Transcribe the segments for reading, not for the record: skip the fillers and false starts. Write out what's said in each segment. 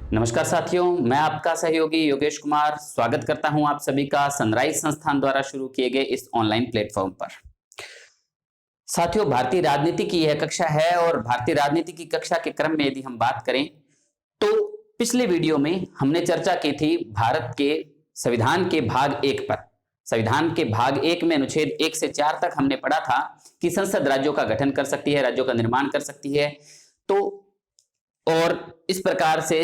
नमस्कार साथियों, मैं आपका सहयोगी योगेश कुमार स्वागत करता हूं आप सभी का सनराइज संस्थान द्वारा शुरू किए गए इस ऑनलाइन प्लेटफॉर्म पर। साथियों, भारतीय राजनीति की यह कक्षा है और भारतीय राजनीति की कक्षा के क्रम में यदि हम बात करें तो पिछले वीडियो में हमने चर्चा की थी भारत के संविधान के भाग 1 पर। संविधान के भाग 1 में अनुच्छेद 1 से 4 तक हमने पढ़ा था कि संसद राज्यों का गठन कर सकती है, राज्यों का निर्माण कर सकती है। तो और इस प्रकार से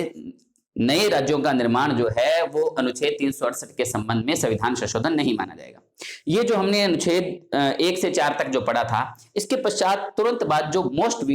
नए राज्यों का निर्माण जो है वो अनुच्छेद 368 के संबंध में संविधान संशोधन नहीं माना जाएगा। ये जो हमने अनुच्छेद 1 से 4 तक जो पढ़ा था, इसके पश्चात तुरंत बाद जो मोस्ट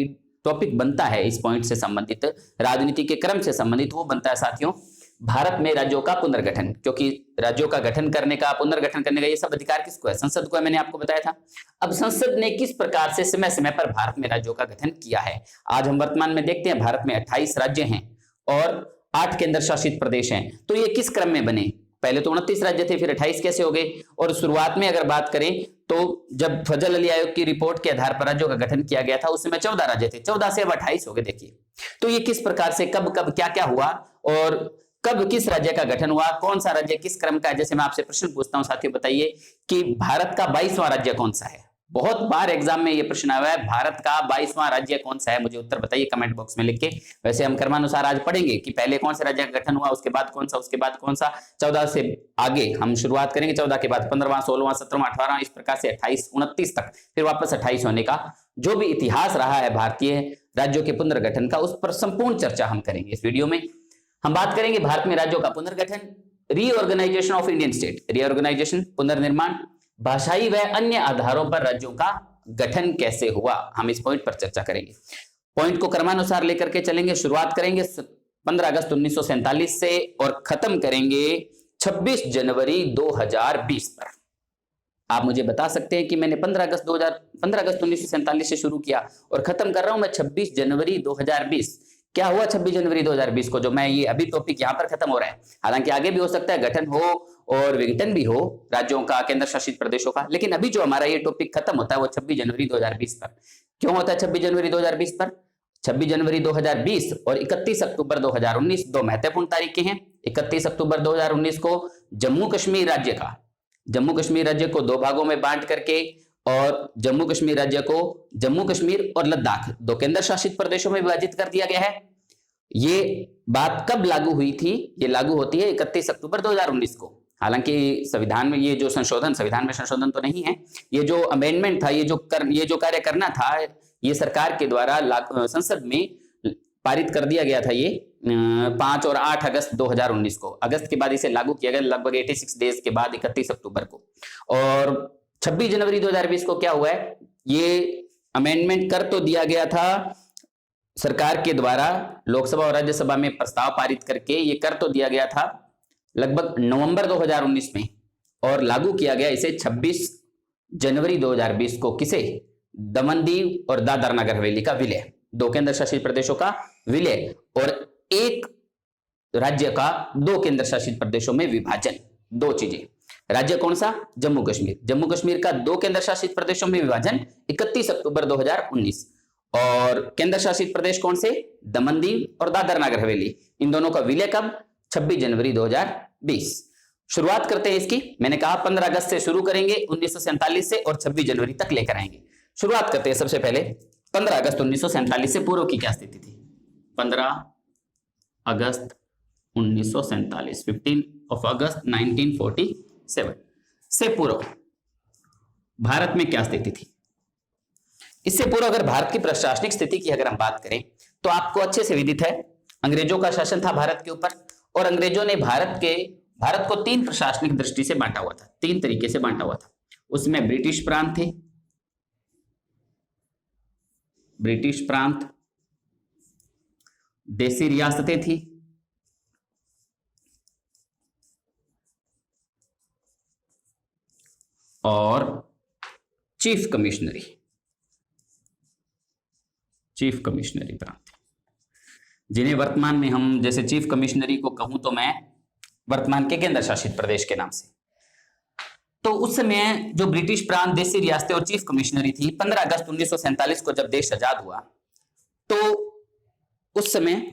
टॉपिक बनता है इस पॉइंट से संबंधित, राजनीति के क्रम से संबंधित, वो बनता है साथियों भारत में राज्यों का पुनर्गठन। क्योंकि राज्यों का गठन करने का, पुनर्गठन करने का ये सब अधिकार किसको है? संसद को है, मैंने आपको बताया था। अब संसद ने किस प्रकार से समय समय पर भारत में राज्यों का गठन किया है, आज हम वर्तमान में देखते हैं। भारत में 28 राज्य हैं और 8 केंद्र शासित प्रदेश हैं। तो ये किस क्रम में बने? पहले तो 29 राज्य थे, फिर 28 कैसे हो गए? और शुरुआत में अगर बात करें तो जब फजल अली आयोग की रिपोर्ट के आधार पर राज्यों का गठन किया गया था, उस समय 14 राज्य थे, 14 से अब 28 हो गए। देखिए तो ये किस प्रकार से कब कब क्या क्या हुआ और कब किस राज्य का गठन हुआ, कौन सा राज्य किस क्रम का है। जैसे मैं आपसे प्रश्न पूछता हूं साथियों, बताइए कि भारत का 22वां राज्य कौन सा है? बहुत बार एग्जाम में ये प्रश्न आया है, भारत का 22वां राज्य कौन सा है? मुझे उत्तर बताइए कमेंट बॉक्स में लिख के। वैसे हम क्रमानुसार आज पढ़ेंगे कि पहले कौन से राज्य का गठन हुआ, उसके बाद कौन सा, उसके बाद कौन सा। 14 से आगे हम शुरुआत करेंगे, 14 के बाद 15वां, 16वां, 17वां, 18वां, इस प्रकार से 28, 29 तक, फिर वापस 28 होने का जो भी इतिहास रहा है भारतीय राज्यों के पुनर्गठन का, उस पर संपूर्ण चर्चा हम करेंगे इस वीडियो में। हम बात करेंगे भारत में राज्यों का पुनर्गठन, reorganization of Indian state, reorganization, पुनर्निर्माण, भाषाई व अन्य आधारों पर राज्यों का गठन कैसे हुआ, हम इस पॉइंट पर चर्चा करेंगे। पॉइंट को क्रमानुसार लेकर के चलेंगे। शुरुआत करेंगे 15 अगस्त 1947 से और खत्म करेंगे 26 जनवरी 2020 पर। आप मुझे बता सकते हैं कि मैंने 15 अगस्त 1947 से शुरू किया और खत्म कर रहा हूं मैं 26 जनवरी 2020। क्या हुआ 26 जनवरी 2020 को, जो मैं ये अभी टॉपिक यहां पर खत्म हो रहा है? हालांकि आगे भी हो सकता है गठन हो और विघटन भी हो राज्यों का, केंद्र शासित प्रदेशों का, लेकिन अभी जो हमारा ये टॉपिक खत्म होता है वो 26 जनवरी 2020 पर। क्यों होता है 26 जनवरी 2020 पर? 26 जनवरी 2020 और 31 अक्टूबर 2019 दो महत्वपूर्ण तारीखें हैं। 31 अक्टूबर 2019 को जम्मू कश्मीर राज्य को दो भागों में बांट करके और जम्मू कश्मीर राज्य को जम्मू कश्मीर और लद्दाख दो केंद्र शासित प्रदेशों में विभाजित कर दिया गया है। ये बात कब लागू हुई थी? ये लागू होती है 31 अक्टूबर 2019 को। हालांकि संविधान में ये जो संशोधन, संविधान में संशोधन तो नहीं है, ये जो अमेंडमेंट था, ये जो कार्य करना था, ये सरकार के द्वारा संसद में पारित कर दिया गया था। ये 5 और 8 अगस्त 2019 को, अगस्त के बाद इसे लागू किया गया, लगभग 86 डेज के बाद 31 अक्टूबर को। और 26 जनवरी 2020 को क्या हुआ है? ये अमेंडमेंट कर तो दिया गया था सरकार के द्वारा, लोकसभा और राज्यसभा में प्रस्ताव पारित करके ये कर तो दिया गया था लगभग नवंबर 2019 में, और लागू किया गया इसे 26 जनवरी 2020 को। किसे? दमन दीव और दादर नगर हवेली का विलय, दो केंद्र शासित प्रदेशों का विलय और एक राज्य का दो केंद्र शासित प्रदेशों में विभाजन। दो चीजें। राज्य कौन सा? जम्मू कश्मीर। जम्मू कश्मीर का दो केंद्र शासित प्रदेशों में विभाजन 31 अक्टूबर 2019। और केंद्र शासित प्रदेश कौन से? दमन दीव और दादर नगर हवेली। इन दोनों का विलय कब? 26 जनवरी 2020। शुरुआत करते हैं इसकी। मैंने कहा 15 अगस्त से शुरू करेंगे 1947 से और 26 जनवरी तक लेकर आएंगे। शुरुआत करते हैं सबसे पहले 15 अगस्त 1947 से पूर्व की क्या स्थिति थी। 15 अगस्त 1947, 15 of अगस्त 1947 से पूर्व भारत में क्या स्थिति थी? इससे पूर्व अगर भारत की प्रशासनिक स्थिति की अगर हम बात करें तो आपको अच्छे से विदित है, अंग्रेजों का शासन था भारत के ऊपर और अंग्रेजों ने भारत को 3 प्रशासनिक दृष्टि से बांटा हुआ था, 3 तरीके से बांटा हुआ था। उसमें ब्रिटिश प्रांत, देसी रियासतें थी और चीफ कमिश्नरी प्रांत, जिन्हें वर्तमान में हम, जैसे चीफ कमिश्नरी को कहूं तो मैं वर्तमान के केंद्र शासित प्रदेश के नाम से। तो उस समय जो ब्रिटिश प्रांत, देसी रियासतें और चीफ कमिश्नरी थी, 15 अगस्त 1947 को जब देश आजाद हुआ तो उस समय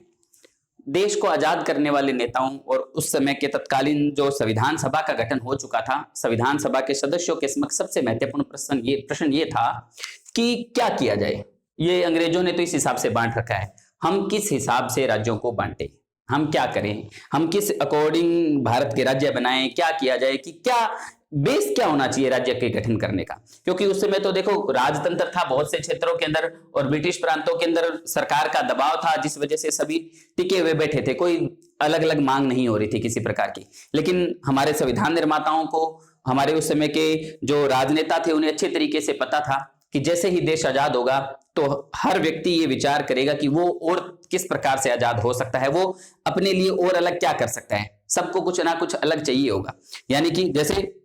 देश को आजाद करने वाले नेताओं और उस समय के तत्कालीन जो संविधान सभा का गठन हो चुका था, संविधान सभा के सदस्यों के समक्ष सबसे महत्वपूर्ण प्रश्न ये था कि क्या किया जाए। ये अंग्रेजों ने तो इस हिसाब से बांट रखा है, हम किस हिसाब से राज्यों को बांटे, हम क्या करें, हम किस अकॉर्डिंग भारत के राज्य बनाएं, क्या किया जाए, कि क्या बेस क्या होना चाहिए राज्य के गठन करने का। क्योंकि उस समय तो देखो राजतंत्र था बहुत से क्षेत्रों के अंदर और ब्रिटिश प्रांतों के अंदर सरकार का दबाव था, जिस वजह से सभी टिके हुए बैठे थे, कोई अलग अलग मांग नहीं हो रही थी किसी प्रकार की। लेकिन हमारे संविधान निर्माताओं को, हमारे उस समय के जो राजनेता थे, उन्हें अच्छे तरीके से पता था कि जैसे ही देश आजाद होगा तो हर व्यक्ति ये विचार करेगा कि वो और किस प्रकार से आजाद हो सकता है, वो अपने लिए और अलग क्या कर सकता है, सबको कुछ ना कुछ अलग चाहिए होगा। यानी कि जैसे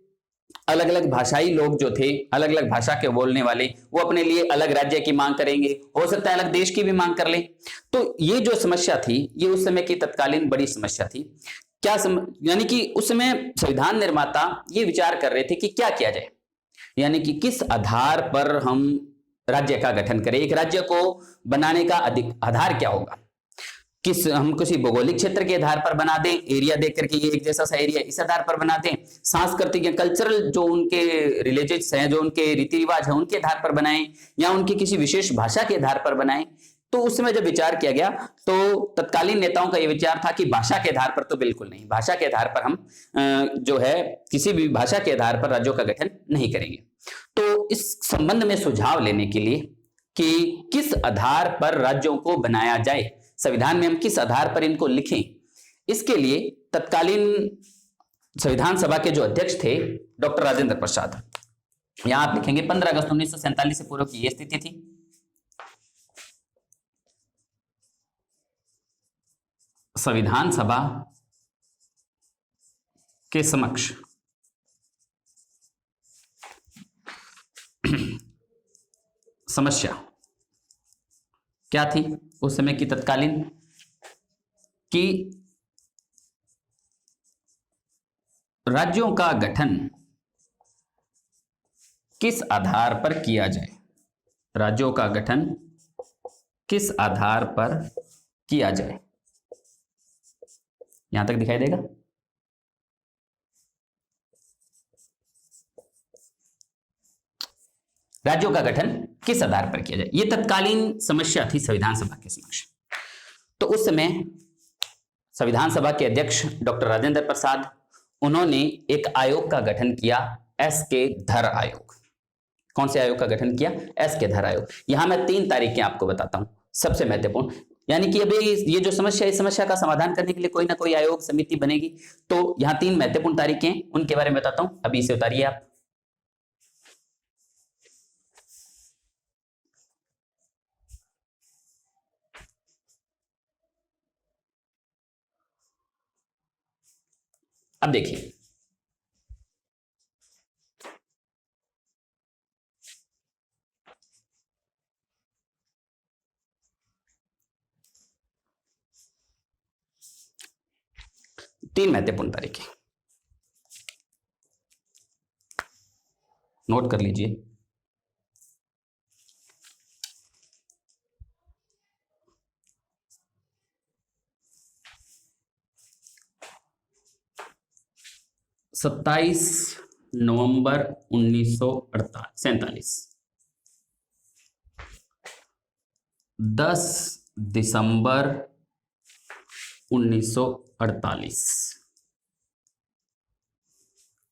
अलग अलग भाषाई लोग जो थे, अलग अलग भाषा के बोलने वाले, वो अपने लिए अलग राज्य की मांग करेंगे, हो सकता है अलग देश की भी मांग कर ले। तो ये जो समस्या थी, ये उस समय की तत्कालीन बड़ी समस्या थी। यानी कि उस समय संविधान निर्माता ये विचार कर रहे थे कि क्या किया जाए, यानी कि किस आधार पर हम राज्य का गठन करें, एक राज्य को बनाने का आधार क्या होगा, हम किसी भौगोलिक क्षेत्र के आधार पर बना दें, एरिया देख करके ये एक जैसा सा एरिया, इस आधार पर बना दें, सांस्कृतिक या कल्चरल जो उनके रिलीजियस हैं, जो उनके रीति रिवाज है, उनके आधार पर बनाएं, या उनकी किसी विशेष भाषा के आधार पर बनाएं। तो उस समय जब विचार किया गया तो तत्कालीन नेताओं का यह विचार था कि भाषा के आधार पर तो बिल्कुल नहीं, भाषा के आधार पर हम जो है किसी भी भाषा के आधार पर राज्यों का गठन नहीं करेंगे। तो इस संबंध में सुझाव लेने के लिए कि किस आधार पर राज्यों को बनाया जाए, संविधान में हम किस आधार पर इनको लिखें, इसके लिए तत्कालीन संविधान सभा के जो अध्यक्ष थे डॉक्टर राजेंद्र प्रसाद, यहां आप लिखेंगे 15 अगस्त 1947 से पूर्व की यह स्थिति थी। संविधान सभा के समक्ष समस्या क्या थी उस समय की तत्कालीन, कि राज्यों का गठन किस आधार पर किया जाए, राज्यों का गठन किस आधार पर किया जाए। यहां तक दिखाई देगा? राज्यों का गठन किस आधार पर किया जाए, यह तत्कालीन समस्या थी संविधान सभा के समक्ष। तो उस समय संविधान सभा के अध्यक्ष डॉक्टर राजेंद्र प्रसाद, उन्होंने एक आयोग का गठन किया, एस के धर आयोग। कौन से आयोग का गठन किया? एस के धर आयोग। यहां मैं 3 तारीखें आपको बताता हूं, सबसे महत्वपूर्ण, यानी कि अभी ये जो समस्या, इस समस्या का समाधान करने के लिए कोई ना कोई आयोग समिति बनेगी। तो यहां 3 महत्वपूर्ण तारीखें, उनके बारे में बताता हूं, अभी इसे उतारिए आप। अब देखिए, तीन महत्वपूर्ण तारीखें नोट कर लीजिए। सत्ताईस नवंबर 1947, 10 दिसंबर 1948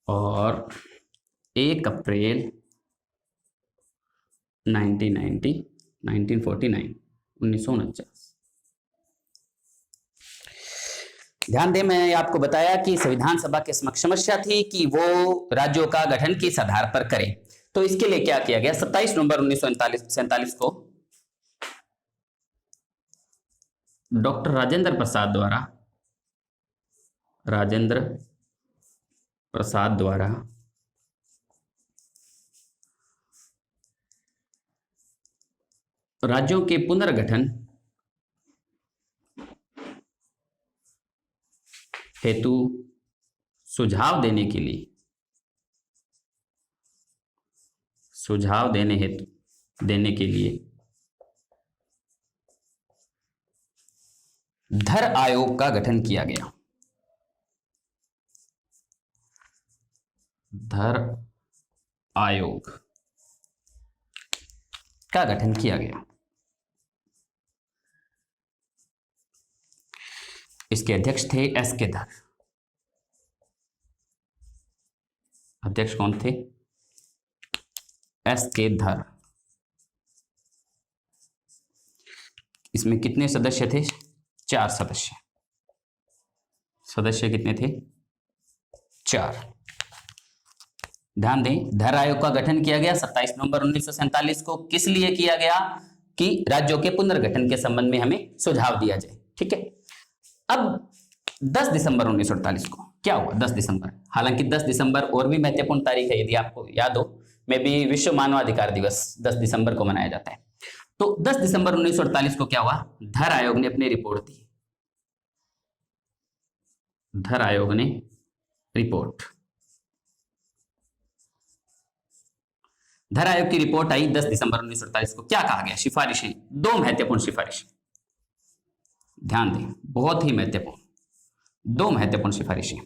और 1 अप्रैल 1949। ध्यान दें, मैंने आपको बताया कि संविधान सभा के समक्ष समस्या थी कि वो राज्यों का गठन किस आधार पर करें। तो इसके लिए क्या किया गया, 27 नवंबर 1947 को डॉक्टर राजेंद्र प्रसाद द्वारा राज्यों के पुनर्गठन हेतु सुझाव देने के लिए धर आयोग का गठन किया गया। धर आयोग का गठन किया गया। इसके अध्यक्ष थे एस के धर। अध्यक्ष कौन थे? एस के धर। इसमें कितने सदस्य थे? 4 सदस्य। सदस्य कितने थे? 4। ध्यान दें, धर आयोग का गठन किया गया 27 नवंबर 1947 को। किस लिए किया गया? कि राज्यों के पुनर्गठन के संबंध में हमें सुझाव दिया जाए। ठीक है। अब 10 दिसंबर 1948 को क्या हुआ? 10 दिसंबर, हालांकि 10 दिसंबर और भी महत्वपूर्ण तारीख है, यदि आपको याद हो, में भी विश्व मानवाधिकार दिवस 10 दिसंबर को मनाया जाता है। तो 10 दिसंबर 1948 को क्या हुआ? धर आयोग ने अपनी रिपोर्ट दी। धर आयोग ने रिपोर्ट, धर आयोग की रिपोर्ट आई 10 दिसंबर 1948 को। क्या कहा गया? सिफारिशें, 2 महत्वपूर्ण सिफारिशें, ध्यान दें, बहुत ही महत्वपूर्ण, 2 महत्वपूर्ण सिफारिशें।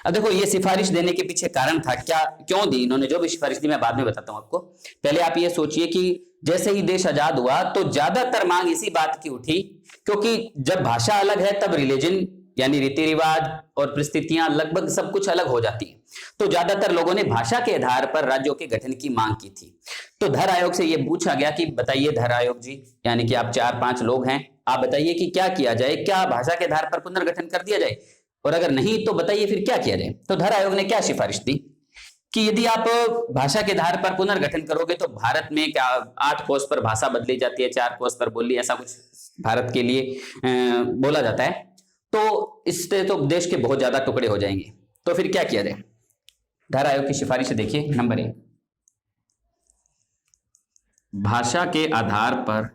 अब देखो, ये सिफारिश देने के पीछे कारण था क्या, क्यों दी इन्होंने? जो भी सिफारिश दी मैं बाद में बताता हूं आपको। पहले आप ये सोचिए कि जैसे ही देश आजाद हुआ तो ज्यादातर मांग इसी बात की उठी, क्योंकि जब भाषा अलग है तब रिलीजन यानी रीति रिवाज और परिस्थितियां लगभग सब कुछ अलग हो जाती है। तो ज्यादातर लोगों ने भाषा के आधार पर राज्यों के गठन की मांग की थी। तो धर आयोग से यह पूछा गया कि बताइए धर आयोग जी, यानी कि आप 4-5 लोग हैं, आप बताइए कि क्या किया जाए, क्या भाषा के आधार पर पुनर्गठन कर दिया जाए, और अगर नहीं तो बताइए फिर क्या किया जाए। तो धर आयोग ने क्या सिफारिश दी कि यदि आप भाषा के आधार पर पुनर्गठन करोगे तो भारत में क्या 8 कोस पर भाषा बदली जाती है, 4 कोस पर बोली, ऐसा कुछ भारत के लिए बोला जाता है। तो इससे तो देश के बहुत ज्यादा टुकड़े हो जाएंगे। तो फिर क्या किया जाए? धर आयोग की सिफारिश देखिए। नंबर 1, भाषा के आधार पर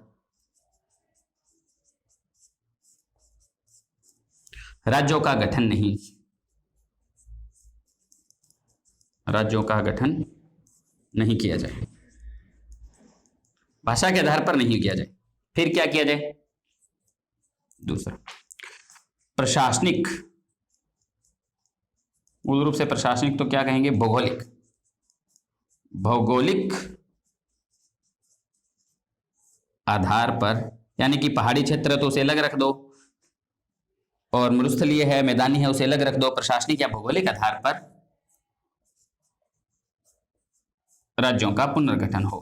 राज्यों का गठन नहीं, राज्यों का गठन नहीं किया जाए, भाषा के आधार पर नहीं किया जाए। फिर क्या किया जाए? दूसरा, प्रशासनिक, मूल रूप से प्रशासनिक तो क्या कहेंगे? भौगोलिक, भौगोलिक आधार पर, यानी कि पहाड़ी क्षेत्र तो उसे अलग रख दो, और मरुस्थलीय है, मैदानी है, उसे अलग रख दो। प्रशासनिक या भौगोलिक आधार पर राज्यों का पुनर्गठन हो।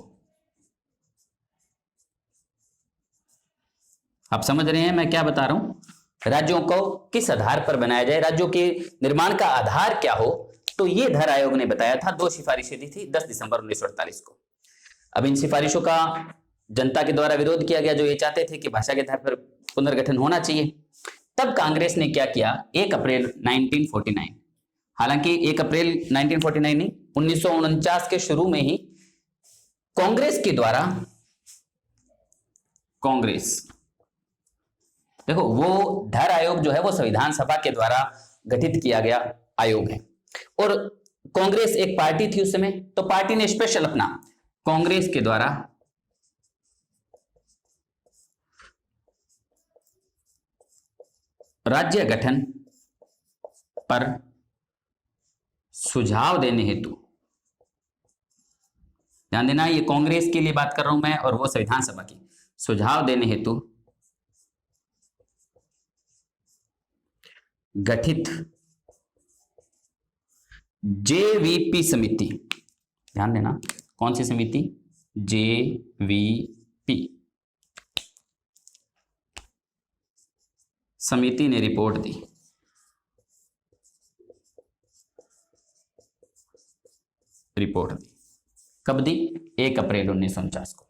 आप समझ रहे हैं मैं क्या बता रहा हूं? राज्यों को किस आधार पर बनाया जाए, राज्यों के निर्माण का आधार क्या हो, तो ये धर आयोग ने बताया था। 2 सिफारिशें दी थी 10 दिसंबर 1948 को। अब इन सिफारिशों का जनता के द्वारा विरोध किया गया, जो ये चाहते थे कि भाषा के आधार पर पुनर्गठन होना चाहिए। तब कांग्रेस ने क्या किया? 1 अप्रैल 1949, हालांकि 1 अप्रैल 1949 नहीं, 1949 के शुरू में ही कांग्रेस के द्वारा, कांग्रेस देखो, वो धर आयोग जो है वो संविधान सभा के द्वारा गठित किया गया आयोग है, और कांग्रेस एक पार्टी थी उस समय, तो पार्टी ने स्पेशल अपना कांग्रेस के द्वारा राज्य गठन पर सुझाव देने हेतु, ध्यान देना ये कांग्रेस के लिए बात कर रहा हूं मैं, और वो संविधान सभा की, सुझाव देने हेतु गठित जेवीपी समिति, ध्यान देना कौन सी समिति? जेवीपी समिति ने रिपोर्ट दी। रिपोर्ट दी कब दी? 1 अप्रैल 1949 को।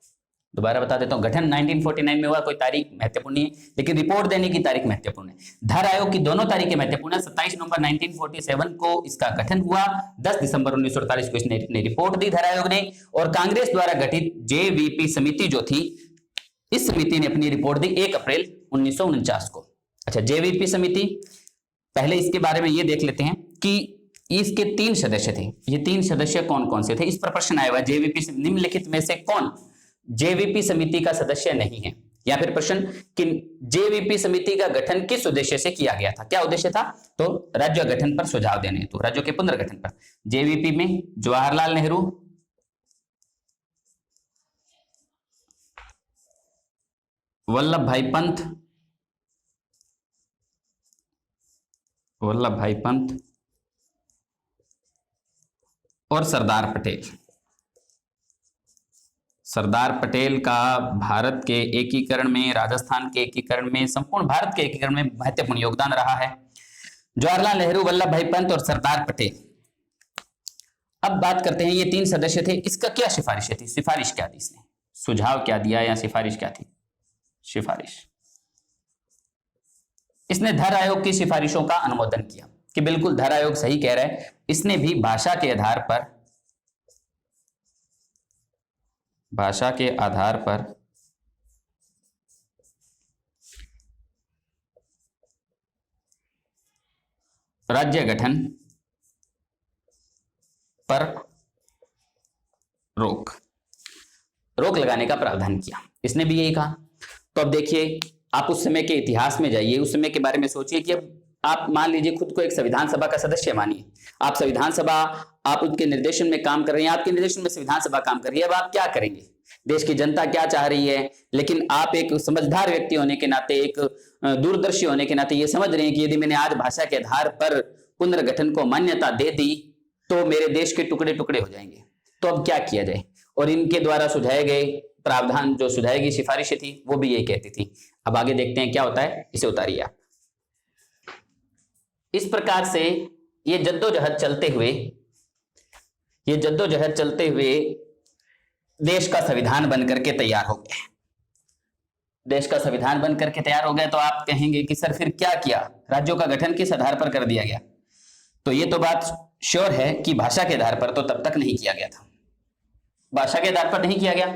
दोबारा बता देता हूं, गठन 1949 में हुआ, कोई तारीख महत्वपूर्ण नहीं है, लेकिन रिपोर्ट देने की तारीख महत्वपूर्ण है। धर आयोग की दोनों तारीखें महत्वपूर्ण है। 27 नवंबर 1947 को इसका गठन हुआ, 10 दिसंबर 1948 को इसने रिपोर्ट दी धर आयोग ने, और कांग्रेस द्वारा गठित जेवीपी समिति जो थी, इस समिति ने अपनी रिपोर्ट दी 1 अप्रैल 1949 को। अच्छा, जेवीपी समिति, पहले इसके बारे में ये देख लेते हैं कि इसके 3 सदस्य थे। ये 3 सदस्य कौन कौन से थे? इस पर प्रश्न आया हुआ, जेवीपी निम्नलिखित में से कौन जेवीपी समिति का सदस्य नहीं है? या फिर प्रश्न कि जेवीपी समिति का गठन किस उद्देश्य से किया गया था, क्या उद्देश्य था, तो राज्य गठन पर सुझाव देने, तो राज्यों के पुनर्गठन पर। जेवीपी में जवाहरलाल नेहरू, वल्लभ भाई पंत और सरदार पटेल। सरदार पटेल का भारत के एकीकरण में, राजस्थान के एकीकरण में, संपूर्ण भारत के एकीकरण में महत्वपूर्ण योगदान रहा है। जवाहरलाल नेहरू, वल्लभ भाई पंत और सरदार पटेल। अब बात करते हैं, ये 3 सदस्य थे, इसका क्या सिफारिश थी, सिफारिश क्या दी इसने, सुझाव क्या दिया या सिफारिश क्या थी, सिफारिश। इसने धर आयोग की सिफारिशों का अनुमोदन किया कि बिल्कुल धर आयोग सही कह रहा है, इसने भी भाषा के आधार पर राज्य गठन पर रोक लगाने का प्रावधान किया, इसने भी यही कहा। तो अब देखिए, आप उस समय के इतिहास में जाइए, उस समय के बारे में सोचिए कि अब आप मान लीजिए खुद को एक संविधान सभा का सदस्य मानिए, आप संविधान सभा, आप उनके निर्देशन में काम कर रहे हैं, आपके निर्देशन में संविधान सभा काम कर रही है। अब आप क्या करेंगे, देश की जनता क्या चाह रही है, लेकिन आप एक समझदार व्यक्ति होने के नाते, एक दूरदर्शी होने के नाते ये समझ रहे हैं कि यदि मैंने आज भाषा के आधार पर पुनर्गठन को मान्यता दे दी तो मेरे देश के टुकड़े टुकड़े हो जाएंगे। तो अब क्या किया जाए, और इनके द्वारा सुझाए गए प्रावधान, जो सुझाई गई सिफारिशें थी, वो भी यही कहती थी। अब आगे देखते हैं क्या होता है, इसे उतारिए आप। इस प्रकार से ये जद्दोजहद चलते हुए देश का संविधान बनकर के तैयार हो गया। देश का संविधान बनकर के तैयार हो गया तो आप कहेंगे कि सर फिर क्या किया, राज्यों का गठन किस आधार पर कर दिया गया। तो ये तो बात श्योर है कि भाषा के आधार पर तो तब तक नहीं किया गया था, भाषा के आधार पर नहीं किया गया।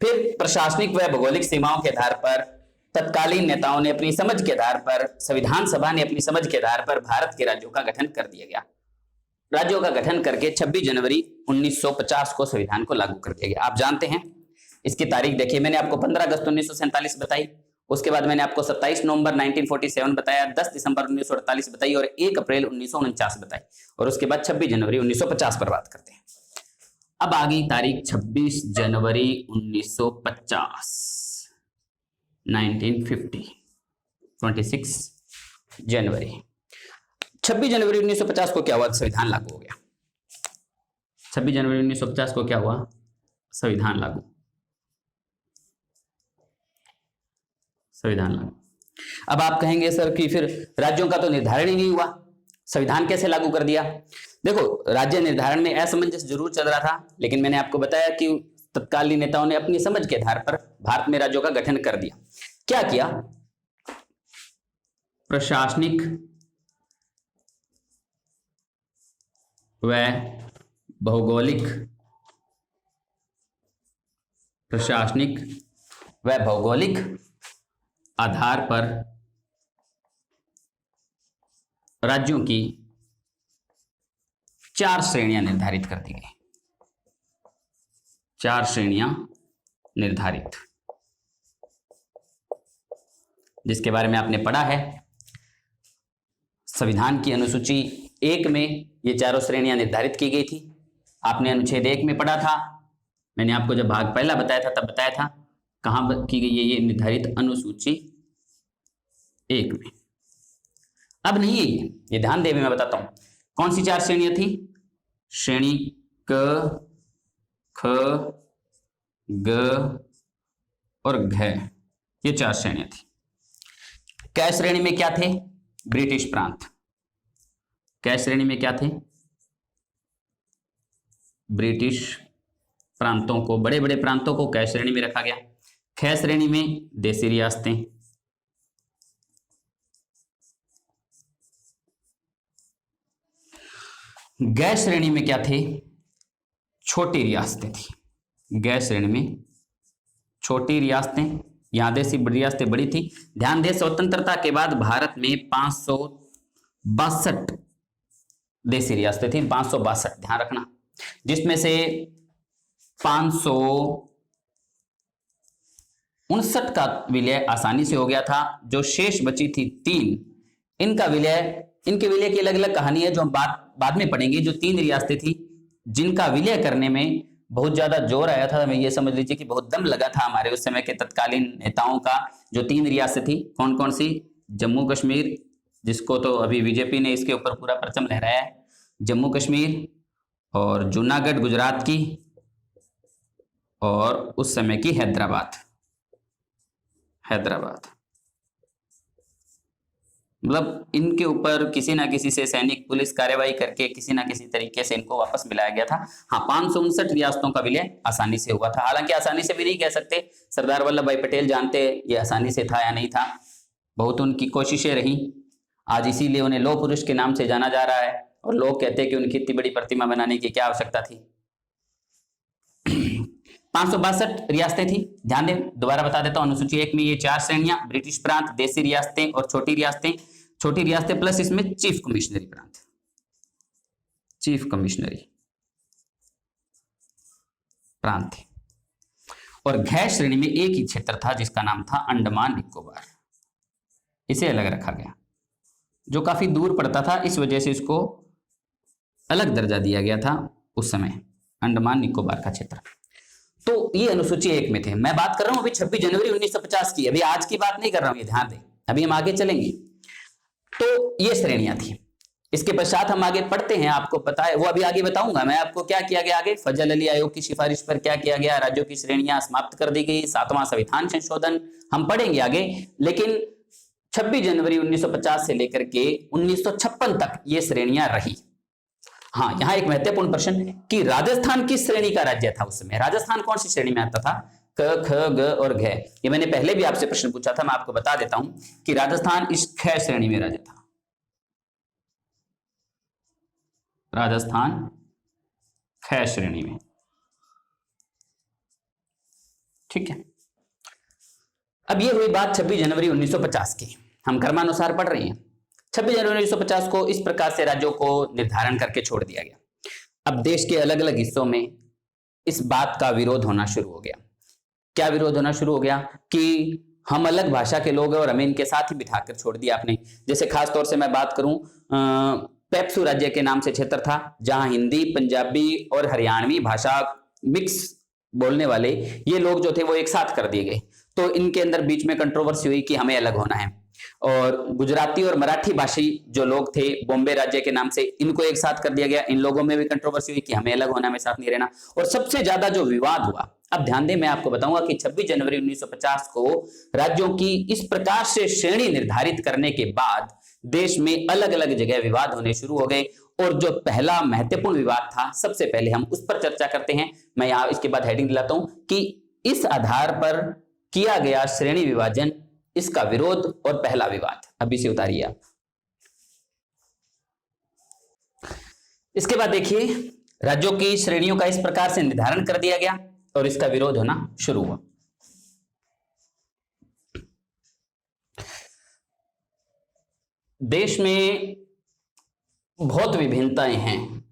फिर प्रशासनिक व भौगोलिक सीमाओं के आधार पर तत्कालीन नेताओं ने अपनी समझ के आधार पर, संविधान सभा ने अपनी समझ के आधार पर भारत के राज्यों का गठन कर दिया गया। राज्यों का गठन करके 26 जनवरी 1950 को संविधान को लागू कर दिया गया। आप जानते हैं इसकी तारीख देखिए, मैंने आपको 15 अगस्त 1947 बताई, उसके बाद मैंने आपको 27 नवंबर 1947 बताया, 10 दिसंबर 1948 बताई और 1 अप्रैल 1949 बताई, और उसके बाद 26 जनवरी 1950 पर बात करते हैं। अब आ गई तारीख 26 जनवरी 1950, 1950, 26 जनवरी 1950 को क्या हुआ, संविधान लागू हो गया। 26 जनवरी 1950 को क्या हुआ, संविधान लागू। अब आप कहेंगे सर कि फिर राज्यों का तो निर्धारण ही नहीं हुआ, संविधान कैसे लागू कर दिया। देखो, राज्य निर्धारण में असमंजस जरूर चल रहा था, लेकिन मैंने आपको बताया कि तत्कालीन नेताओं ने अपनी समझ के आधार पर भारत में राज्यों का गठन कर दिया। क्या किया, प्रशासनिक व भौगोलिक आधार पर राज्यों की 4 श्रेणियां निर्धारित कर दी गई। 4 श्रेणियां निर्धारित, जिसके बारे में आपने पढ़ा है संविधान की अनुसूची 1 में ये चारों श्रेणियां निर्धारित की गई थी। आपने अनुच्छेद 1 में पढ़ा था, मैंने आपको जब भाग पहला बताया था तब बताया था कहां की गई है ये निर्धारित, अनुसूची 1 में। अब नहीं है ये ध्यान देवे, मैं बताता हूं कौन सी 4 श्रेणियां थी। श्रेणी क, ख, ग और घ, ये 4 श्रेणियां थी। क श्रेणी में क्या थे, ब्रिटिश प्रांत। क श्रेणी में क्या थे, ब्रिटिश प्रांतों को, बड़े बड़े प्रांतों को क श्रेणी में रखा गया। ख श्रेणी में देसी रियासतें। ग श्रेणी में क्या थे, छोटी रियासतें थी। ग श्रेणी में छोटी रियासतें, यहां देसी रियासतें बड़ी थी। ध्यान दें, स्वतंत्रता के बाद भारत में 562 देसी रियासतें थी, 562, ध्यान रखना, जिसमें से 500 59 का विलय आसानी से हो गया था। जो शेष बची थी 3, इनका विलय, इनके विलय की अलग अलग कहानी है जो हम बाद में पढ़ेंगे। जो 3 रियासतें थी जिनका विलय करने में बहुत ज्यादा जोर आया था, मैं ये समझ लीजिए कि बहुत दम लगा था हमारे उस समय के तत्कालीन नेताओं का। जो 3 रियासतें थी कौन कौन सी? जम्मू कश्मीर, जिसको तो अभी बीजेपी ने इसके ऊपर पूरा परचम लहराया है, जम्मू कश्मीर, और जूनागढ़ गुजरात की, और उस समय की हैदराबाद। मतलब इनके ऊपर किसी ना किसी से सैनिक पुलिस कार्रवाई करके किसी ना किसी तरीके से इनको वापस मिलाया गया था। हाँ, 559 रियासतों का विलय आसानी से हुआ था। हालांकि आसानी से भी नहीं कह सकते, सरदार वल्लभ भाई पटेल जानते ये आसानी से था या नहीं था, बहुत उनकी कोशिशें रही। आज इसीलिए उन्हें लौह पुरुष के नाम से जाना जा रहा है, और लोग कहते हैं कि उनकी इतनी बड़ी प्रतिमा बनाने की क्या आवश्यकता थी। 562 रियासतें थी। ध्यान दें, दोबारा बता देता हूं, अनुसूची 1 में ये 4 श्रेणियां, ब्रिटिश प्रांत, देसी रियासतें और छोटी रियासतें। छोटी रियासतें प्लस इसमें चीफ कमिश्नरी प्रांत, चीफ कमिश्नरी प्रांत थे। और घ श्रेणी में एक ही क्षेत्र था जिसका नाम था अंडमान निकोबार। इसे अलग रखा गया, जो काफी दूर पड़ता था, इस वजह से इसको अलग दर्जा दिया गया था उस समय, अंडमान निकोबार का क्षेत्र। तो ये अनुसूची 1 में थे। मैं बात कर रहा हूं अभी 26 जनवरी 1950 की, अभी आज की बात नहीं कर रहा हूं, ये ध्यान दें, अभी हम आगे चलेंगे। तो ये श्रेणियां थी। इसके पश्चात हम आगे पढ़ते हैं, आपको पता है, वो अभी आगे बताऊंगा मैं आपको क्या किया गया आगे। फजल अली आयोग की सिफारिश पर क्या किया गया, राज्यों की श्रेणियां समाप्त कर दी गई, 7वां संविधान संशोधन हम पढ़ेंगे आगे। लेकिन 26 जनवरी 1950 से लेकर के 1956 तक ये श्रेणियां रही। हाँ, यहां एक महत्वपूर्ण प्रश्न कि राजस्थान किस श्रेणी का राज्य था उस समय? राजस्थान कौन सी श्रेणी में आता था? क, ख, ग और घ। ये मैंने पहले भी आपसे प्रश्न पूछा था, मैं आपको बता देता हूं कि राजस्थान इस ख श्रेणी में राज्य था। राजस्थान ख श्रेणी में, ठीक है। अब ये हुई बात 26 जनवरी 1950 की, हम क्रमानुसार पढ़ रहे हैं। 26 जनवरी 1950 को इस प्रकार से राज्यों को निर्धारण करके छोड़ दिया गया। अब देश के अलग अलग हिस्सों में इस बात का विरोध होना शुरू हो गया। क्या विरोध होना शुरू हो गया? कि हम अलग भाषा के लोग हैं और हमें इनके साथ ही बिठाकर छोड़ दिया आपने। जैसे खास तौर से मैं बात करूं, पेप्सू राज्य के नाम से क्षेत्र था, जहां हिंदी, पंजाबी और हरियाणवी भाषा मिक्स बोलने वाले ये लोग जो थे वो एक साथ कर दिए गए। तो इनके अंदर बीच में कंट्रोवर्सी हुई कि हमें अलग होना है। और गुजराती और मराठी भाषी जो लोग थे बॉम्बे राज्य के नाम से, इनको एक साथ कर दिया गया। इन लोगों में भी कंट्रोवर्सी हुई कि हमें अलग होना, हमें साथ नहीं रहना। और सबसे ज्यादा जो विवाद हुआ, अब ध्यान दें, मैं आपको बताऊंगा कि 26 जनवरी 1950 को राज्यों की इस प्रकार से श्रेणी निर्धारित करने के बाद देश में अलग अलग जगह विवाद होने शुरू हो गए। और जो पहला महत्वपूर्ण विवाद था, सबसे पहले हम उस पर चर्चा करते हैं। मैं यहां इसके बाद हेडिंग दिलाता हूं कि इस आधार पर किया गया श्रेणी विभाजन, इसका विरोध और पहला विवाद। अभी से उतारिए आप। इसके बाद देखिए, राज्यों की श्रेणियों का इस प्रकार से निर्धारण कर दिया गया और इसका विरोध होना शुरू हुआ। देश में बहुत विभिन्नताएं हैं।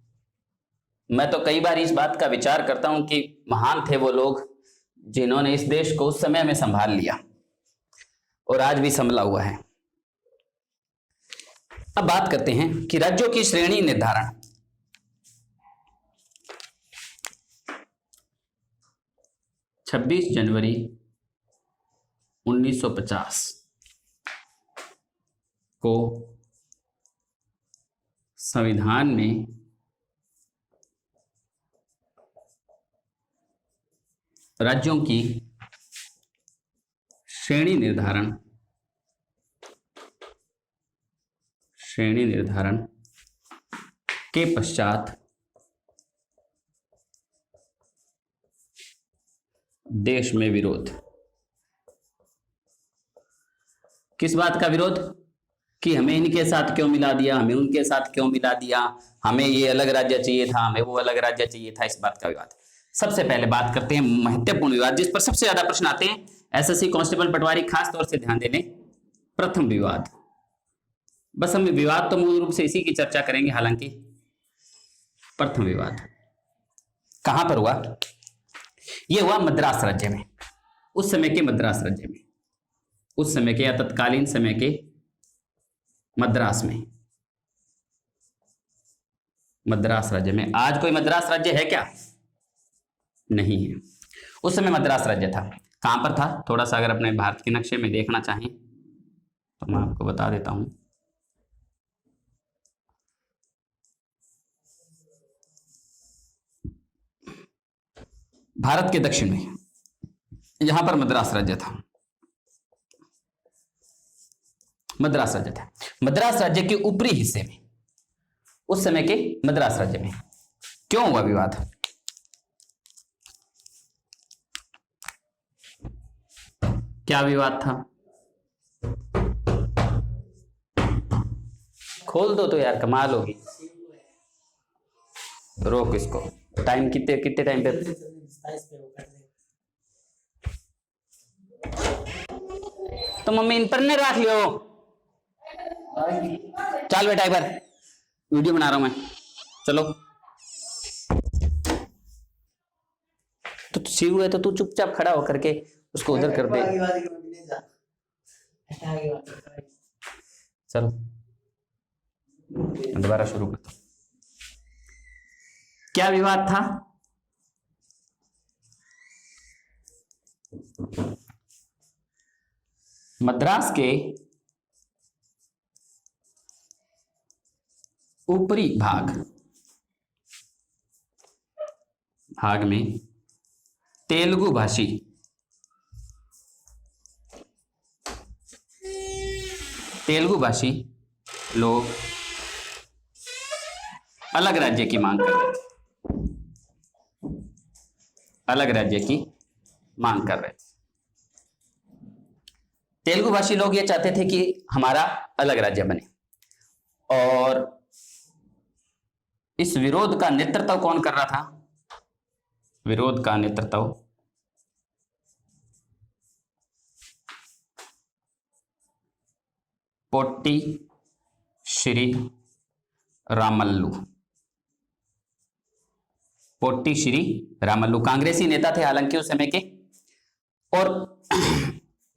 मैं तो कई बार इस बात का विचार करता हूं कि महान थे वो लोग जिन्होंने इस देश को उस समय में संभाल लिया और आज भी संभला हुआ है। अब बात करते हैं कि राज्यों की श्रेणी निर्धारण। छब्बीस जनवरी 1950 को संविधान में राज्यों की श्रेणी निर्धारण के पश्चात देश में विरोध। किस बात का विरोध? कि हमें इनके साथ क्यों मिला दिया, हमें उनके साथ क्यों मिला दिया, हमें ये अलग राज्य चाहिए था, हमें वो अलग राज्य चाहिए था, इस बात का विवाद। सबसे पहले बात करते हैं महत्वपूर्ण विवाद, जिस पर सबसे ज्यादा प्रश्न आते हैं। एसएससी कांस्टेबल पटवारी खास तौर से ध्यान देने। प्रथम विवाद, बस हम विवाद तो मूल रूप से इसी की चर्चा करेंगे। हालांकि प्रथम विवाद कहां पर हुआ? यह हुआ मद्रास राज्य में। उस समय के मद्रास राज्य में, उस समय के या तत्कालीन समय के मद्रास में, मद्रास राज्य में। आज कोई मद्रास राज्य है क्या? नहीं है। उस समय मद्रास राज्य था। कहां पर था? थोड़ा सा अगर अपने भारत के नक्शे में देखना चाहें तो मैं आपको बता देता हूं। भारत के दक्षिण में यहां पर मद्रास राज्य था, मद्रास राज्य था। मद्रास राज्य के ऊपरी हिस्से में, उस समय के मद्रास राज्य में क्यों हुआ विवाद? क्या विवाद था? खोल दो तो यार, कमाल होगी। रोक इसको। टाइम कितने कितने टाइम पे? तो मम्मी इन पर नहीं रख लियो। चल बेटा एक बार वीडियो बना रहा हूं मैं, चलो। तो शिव है तो तू चुपचाप खड़ा होकर के उसको उधर कर दे। चलो दोबारा शुरू करता हूं। क्या विवाद था? मद्रास के ऊपरी भाग में तेलुगु भाषी लोग अलग राज्य की मांग कर रहे थे, अलग राज्य की मांग कर रहे थे। तेलुगु भाषी लोग ये चाहते थे कि हमारा अलग राज्य बने, और इस विरोध का नेतृत्व कौन कर रहा था? विरोध का नेतृत्व पोट्टी श्री रामल्लू। पोट्टी श्री रामल्लू कांग्रेसी नेता थे हालांकि उस समय के, और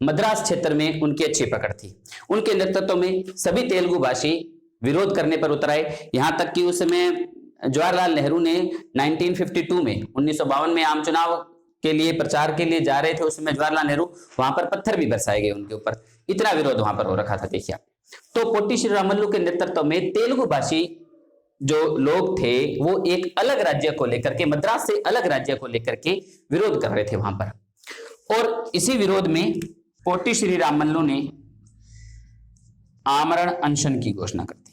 मद्रास क्षेत्र में उनकी अच्छी पकड़ थी। उनके नेतृत्व में सभी तेलुगु भाषी विरोध करने पर उतर आए। यहां तक कि उस समय जवाहरलाल नेहरू ने 1952 में 1952 में आम चुनाव के लिए प्रचार के लिए जा रहे थे। उस समय जवाहरलाल नेहरू वहां पर पत्थर भी बरसाए गए उनके ऊपर, इतना विरोध वहां पर हो रखा था। देखिए तो पोट्टी श्री रामल्लू के नेतृत्व में तेलुगु भाषी जो लोग थे वो एक अलग राज्य को लेकर के, मद्रास से अलग राज्य को लेकर के विरोध कर रहे थे वहां पर। और इसी विरोध में पोट्टी श्री रामल्लू ने आमरण अनशन की घोषणा कर दी।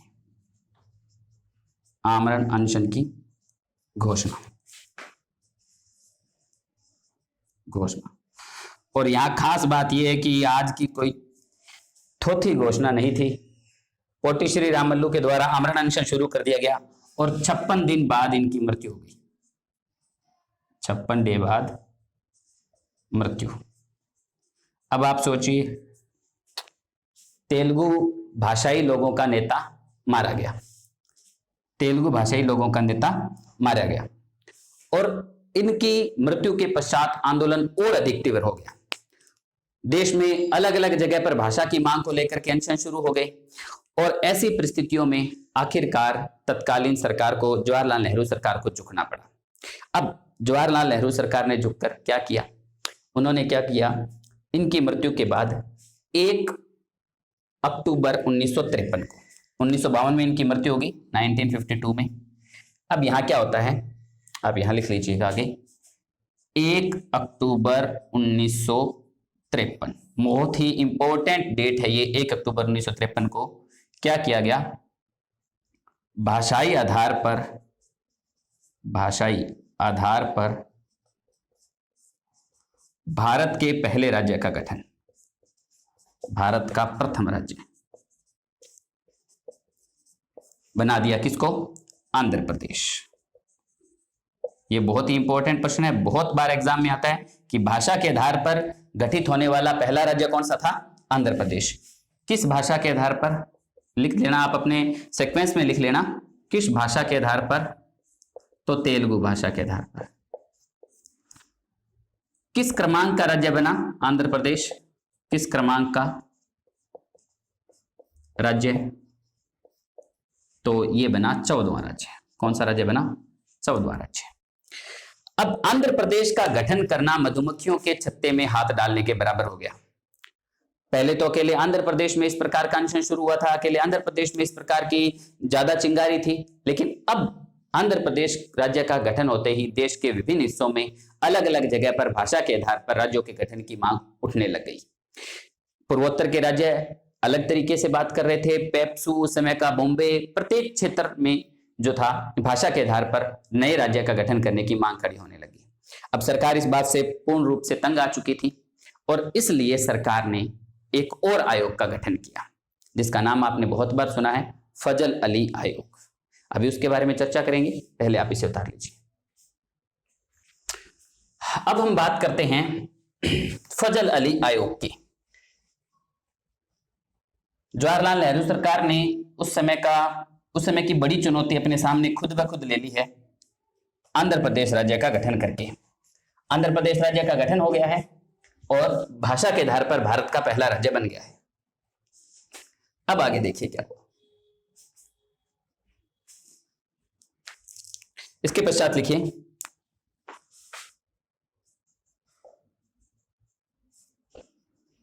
आमरण अनशन की घोषणा। और यहां खास बात यह है कि आज की कोई थोथी घोषणा नहीं थी। पोट्टी श्री रामल्लू के द्वारा आमरण अनशन शुरू कर दिया गया और 56 दिन बाद इनकी मृत्यु हो गई। 56 दिन बाद मृत्यु। अब आप सोचिए, तेलुगु भाषाई लोगों का नेता मारा गया, तेलुगु भाषाई लोगों का नेता मारा गया, और इनकी मृत्यु के पश्चात आंदोलन और अधिक तीव्र हो गया। देश में अलग अलग जगह पर भाषा की मांग को लेकर के अनशन शुरू हो गए, और ऐसी परिस्थितियों में आखिरकार तत्कालीन सरकार को, जवाहरलाल नेहरू सरकार को झुकना पड़ा। अब जवाहरलाल नेहरू सरकार ने झुककर क्या किया? उन्होंने क्या किया? इनकी मृत्यु के बाद 1 अक्टूबर 1953 को, 1952 में इनकी मृत्यु होगी, 1952 में। अब यहां क्या होता है? अब यहां लिख लीजिएगा आगे, 1 अक्टूबर 1953, बहुत ही इंपॉर्टेंट डेट है ये। 1 अक्टूबर 1953 को क्या किया गया? भाषाई आधार पर भारत के पहले राज्य का गठन, भारत का प्रथम राज्य बना दिया। किसको? आंध्र प्रदेश। ये बहुत ही इंपॉर्टेंट प्रश्न है, बहुत बार एग्जाम में आता है कि भाषा के आधार पर गठित होने वाला पहला राज्य कौन सा था? आंध्र प्रदेश। किस भाषा के आधार पर? लिख लेना आप, अपने सीक्वेंस में लिख लेना, किस भाषा के आधार पर? तो तेलुगु भाषा के आधार पर। किस क्रमांक का राज्य बना आंध्र प्रदेश? किस क्रमांक का राज्य? तो ये बना 14वां राज्य। कौन सा राज्य बना? 14वां राज्य। अब आंध्र प्रदेश का गठन करना मधुमक्खियों के छत्ते में हाथ डालने के बराबर हो गया। पहले तो अकेले आंध्र प्रदेश में इस प्रकार का अनशन शुरू हुआ था, अकेले आंध्र प्रदेश में इस प्रकार की ज्यादा चिंगारी थी, लेकिन अब आंध्र प्रदेश राज्य का गठन होते ही देश के विभिन्न हिस्सों में अलग अलग जगह पर भाषा के आधार पर राज्यों के गठन की मांग उठने लग गई। पूर्वोत्तर के राज्य अलग तरीके से बात कर रहे थे, पेप्सू उस समय का बॉम्बे, प्रत्येक क्षेत्र में जो था भाषा के आधार पर नए राज्य का गठन करने की मांग खड़ी होने लगी। अब सरकार इस बात से पूर्ण रूप से तंग आ चुकी थी और इसलिए सरकार ने एक और आयोग का गठन किया, जिसका नाम आपने बहुत बार सुना है, फजल अली आयोग। अभी उसके बारे में चर्चा करेंगे, पहले आप इसे उतार लीजिए। अब हम बात करते हैं फजल अली आयोग की। जवाहरलाल नेहरू सरकार ने उस समय की बड़ी चुनौती अपने सामने खुद ब खुद ले ली है, आंध्र प्रदेश राज्य का गठन करके। आंध्र प्रदेश राज्य का गठन हो गया है और भाषा के आधार पर भारत का पहला राज्य बन गया है। अब आगे देखिए क्या हुआ। इसके पश्चात लिखिए,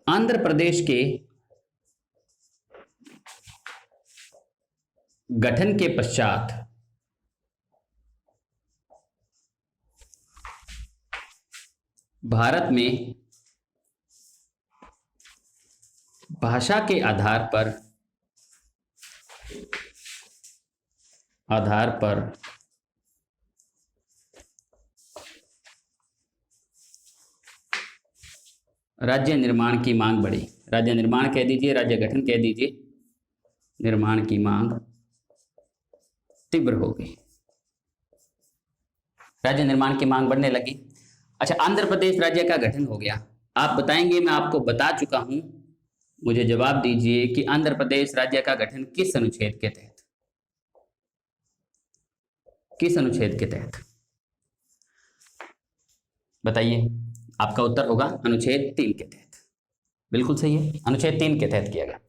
आंध्र प्रदेश के गठन के पश्चात भारत में भाषा के आधार पर राज्य निर्माण की मांग बढ़ी। राज्य निर्माण कह दीजिए, राज्य गठन कह दीजिए, निर्माण की मांग तीव्र हो गई, राज्य निर्माण की मांग बढ़ने लगी। अच्छा, आंध्र प्रदेश राज्य का गठन हो गया। आप बताएंगे मैं आपको बता चुका हूं, मुझे जवाब दीजिए कि आंध्र प्रदेश राज्य का गठन किस अनुच्छेद के तहत? किस अनुच्छेद के तहत बताइए? आपका उत्तर होगा अनुच्छेद 3 के तहत। बिल्कुल सही है, अनुच्छेद 3 के तहत किया गया।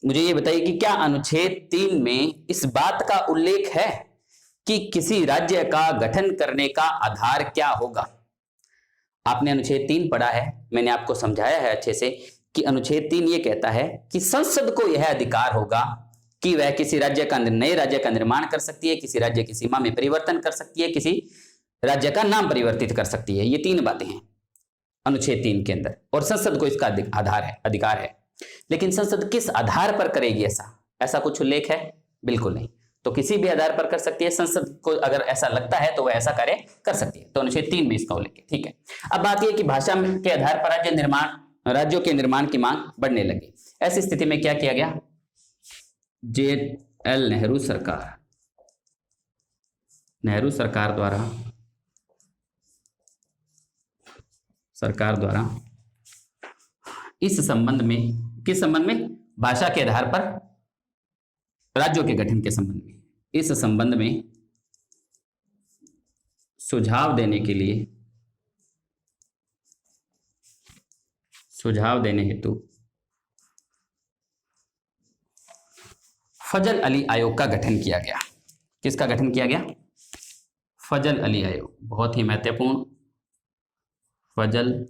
मुझे ये बताइए कि क्या अनुच्छेद 3 में इस बात का उल्लेख है कि किसी राज्य का गठन करने का आधार क्या होगा? आपने अनुच्छेद 3 पढ़ा है, मैंने आपको समझाया है अच्छे से कि अनुच्छेद 3 ये कहता है कि संसद को यह अधिकार होगा कि वह किसी राज्य का नए राज्य का निर्माण कर सकती है, किसी राज्य की सीमा में परिवर्तन कर सकती है, किसी राज्य का नाम परिवर्तित कर सकती है। ये 3 बातें हैं अनुच्छेद 3 के अंदर, और संसद को इसका अधिकार है। लेकिन संसद किस आधार पर करेगी ऐसा कुछ उल्लेख है? बिल्कुल नहीं। तो किसी भी आधार पर कर सकती है, संसद को अगर ऐसा लगता है तो वह ऐसा कार्य कर सकती है। तो अनुच्छेद 3 में इसका उल्लेख है। ठीक है, अब बात यह कि भाषा के आधार पर राज्यों के निर्माण की मांग बढ़ने लगी। ऐसी स्थिति में क्या किया गया? JL नेहरू सरकार द्वारा इस संबंध में, किस संबंध में? भाषा के आधार पर राज्यों के गठन के संबंध में, इस संबंध में सुझाव देने हेतु फजल अली आयोग का गठन किया गया। किसका गठन किया गया? फजल अली आयोग। बहुत ही महत्वपूर्ण, फजल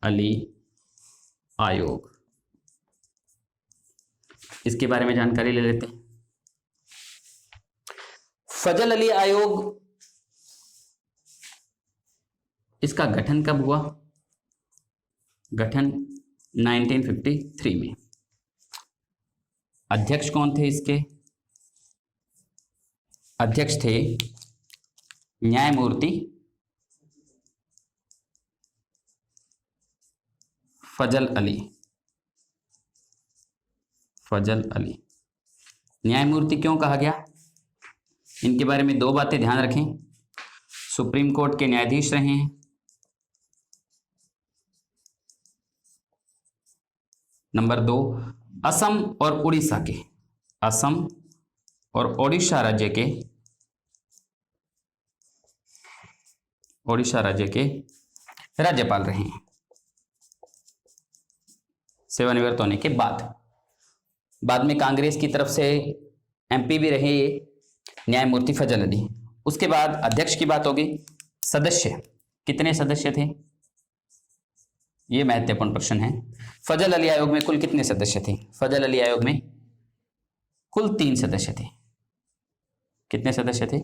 अली आयोग। इसके बारे में जानकारी ले लेते हैं। फजल अली आयोग, इसका गठन कब हुआ? गठन 1953 में। अध्यक्ष कौन थे इसके? अध्यक्ष थे न्यायमूर्ति फजल अली। न्यायमूर्ति क्यों कहा गया? इनके बारे में 2 बातें ध्यान रखें। सुप्रीम कोर्ट के न्यायाधीश रहे हैं, नंबर 2 असम और ओडिशा राज्य के राज्यपाल रहे हैं सेवानिवृत्त होने के बाद में कांग्रेस की तरफ से एमपी भी रहे ये न्यायमूर्ति फजल अली। उसके बाद अध्यक्ष की बात होगी। सदस्य, कितने सदस्य थे, ये महत्वपूर्ण प्रश्न है। फजल अली आयोग में कुल कितने सदस्य थे? फजल अली आयोग में कुल 3 सदस्य थे। कितने सदस्य थे?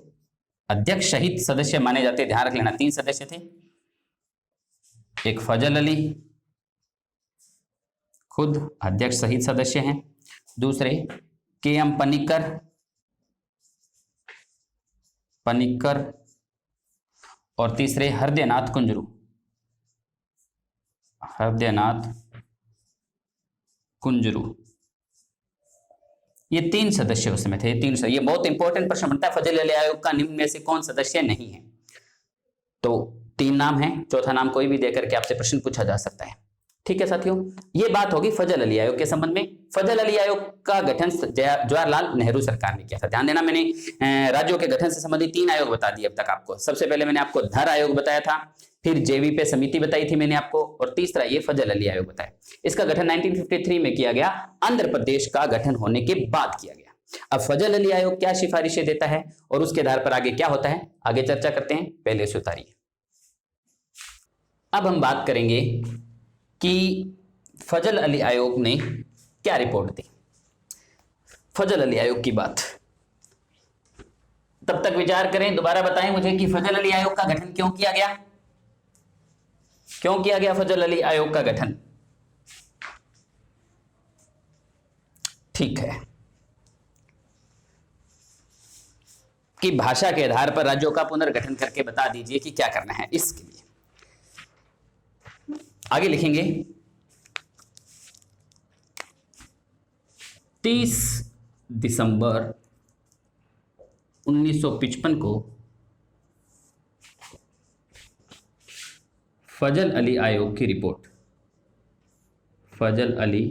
अध्यक्ष सहित सदस्य माने जाते, ध्यान रख लेना, 3 सदस्य थे। एक फजल अली खुद अध्यक्ष सहित सदस्य हैं, दूसरे के.एम. पनिक्कर और तीसरे हृदयनाथ कुंजरू। ये 3 सदस्य उसमें थे। 3 ये बहुत इंपॉर्टेंट प्रश्न बनता है, फजल अली आयोग का निम्न में से कौन सदस्य नहीं है? तो 3 नाम हैं, चौथा नाम कोई भी देकर के आपसे प्रश्न पूछा जा सकता है। ठीक है साथियों, ये बात होगी फजल अली आयोग के संबंध में। फजल अली आयोग का गठन जवाहरलाल नेहरू सरकार ने किया था। ध्यान देना, मैंने राज्यों के गठन से संबंधित 3 आयोग बता दिए अब तक आपको। सबसे पहले मैंने आपको धर आयोग बताया था, फिर जेवीपी समिति बताई थी मैंने आपको, और तीसरा ये फजल अली आयोग बताया। इसका गठन 1953 में किया गया, आंध्र प्रदेश का गठन होने के बाद किया गया। अब फजल अली आयोग क्या सिफारिशें देता है और उसके आधार पर आगे क्या होता है, आगे चर्चा करते हैं। पहले से उतारिए। अब हम बात करेंगे कि फजल अली आयोग ने क्या रिपोर्ट दी। फजल अली आयोग की बात, तब तक विचार करें, दोबारा बताएं मुझे कि फजल अली आयोग का गठन क्यों किया गया? क्यों किया गया फजल अली आयोग का गठन? ठीक है कि भाषा के आधार पर राज्यों का पुनर्गठन करके बता दीजिए कि क्या करना है। इसके लिए आगे लिखेंगे 30 दिसंबर 1955 को फजल अली आयोग की रिपोर्ट, फजल अली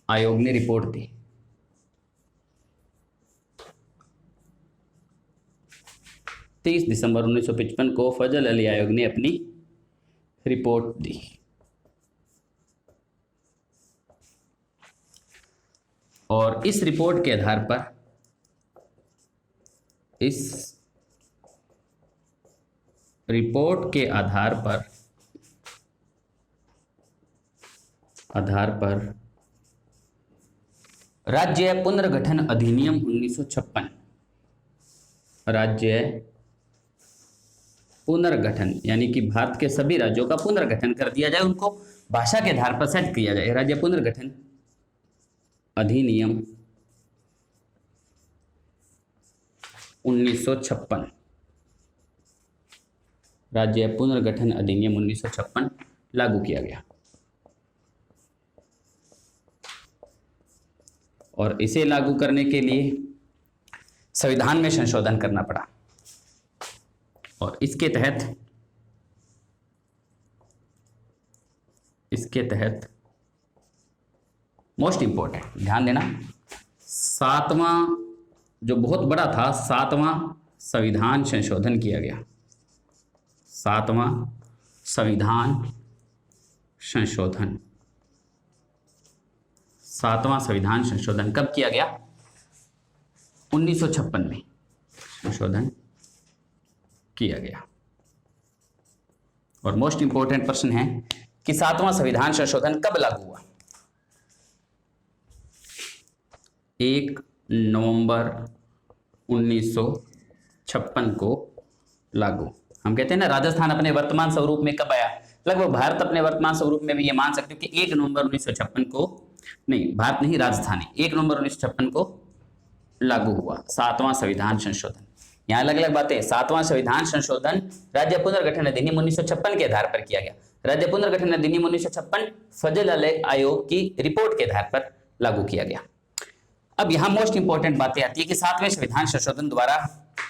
आयोग ने रिपोर्ट दी। दिसंबर 1955 को फजल अली आयोग ने अपनी रिपोर्ट दी। और इस रिपोर्ट के आधार पर, इस रिपोर्ट के आधार पर राज्य पुनर्गठन अधिनियम 1956, राज्य पुनर्गठन यानी कि भारत के सभी राज्यों का पुनर्गठन कर दिया जाए, उनको भाषा के आधार पर सेट किया जाए। राज्य पुनर्गठन अधिनियम 1956, राज्य पुनर्गठन अधिनियम 1956 लागू किया गया और इसे लागू करने के लिए संविधान में संशोधन करना पड़ा। और इसके तहत मोस्ट इंपॉर्टेंट, ध्यान देना, 7वां जो बहुत बड़ा था, 7वां संविधान संशोधन किया गया। 7वां संविधान संशोधन, 7वां संविधान संशोधन कब किया गया? 1956 में संशोधन किया गया। और मोस्ट इंपॉर्टेंट प्रश्न है कि 7वां संविधान संशोधन कब लागू हुआ? 1 नवंबर 1956 को लागू। हम कहते हैं ना, राजस्थान अपने वर्तमान स्वरूप में कब आया? लगभग भारत अपने वर्तमान स्वरूप में भी ये मान सकते हो कि 1 नवंबर 1956 को, नहीं भारत नहीं, राजस्थान 1 नवंबर 1956 को लागू हुआ 7वां संविधान संशोधन। यहाँ अलग अलग बातें। 7वां संविधान संशोधन राज्य पुनर्गठन अधिनियम 1956 के आधार पर किया गया। राज्य पुनर्गठन अधिनियम 1956 फजल अली आयोग की रिपोर्ट के आधार पर लागू किया गया। अब यहाँ मोस्ट इंपॉर्टेंट बातें आती है कि 7वें संविधान संशोधन द्वारा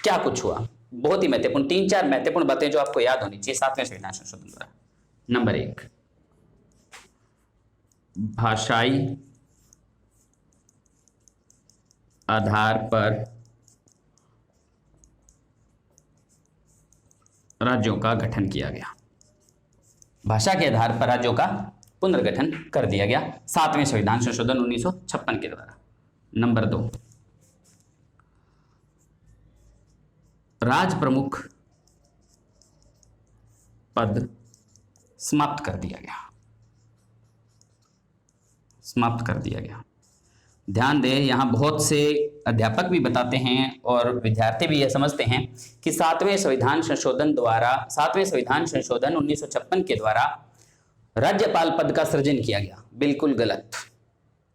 क्या कुछ हुआ। बहुत ही महत्वपूर्ण 3-4 महत्वपूर्ण बातें जो आपको याद होनी चाहिए 7वें संविधान संशोधन द्वारा। नंबर 1, भाषाई आधार पर राज्यों का गठन किया गया। भाषा के आधार पर राज्यों का पुनर्गठन कर दिया गया 7वें संविधान संशोधन 1956 के द्वारा। नंबर 2, राज प्रमुख पद समाप्त कर दिया गया। समाप्त कर दिया गया। ध्यान दें, यहां बहुत से अध्यापक भी बताते हैं और विद्यार्थी भी यह समझते हैं कि 7वें संविधान संशोधन 1956 के द्वारा राज्यपाल पद का सृजन किया गया। बिल्कुल गलत।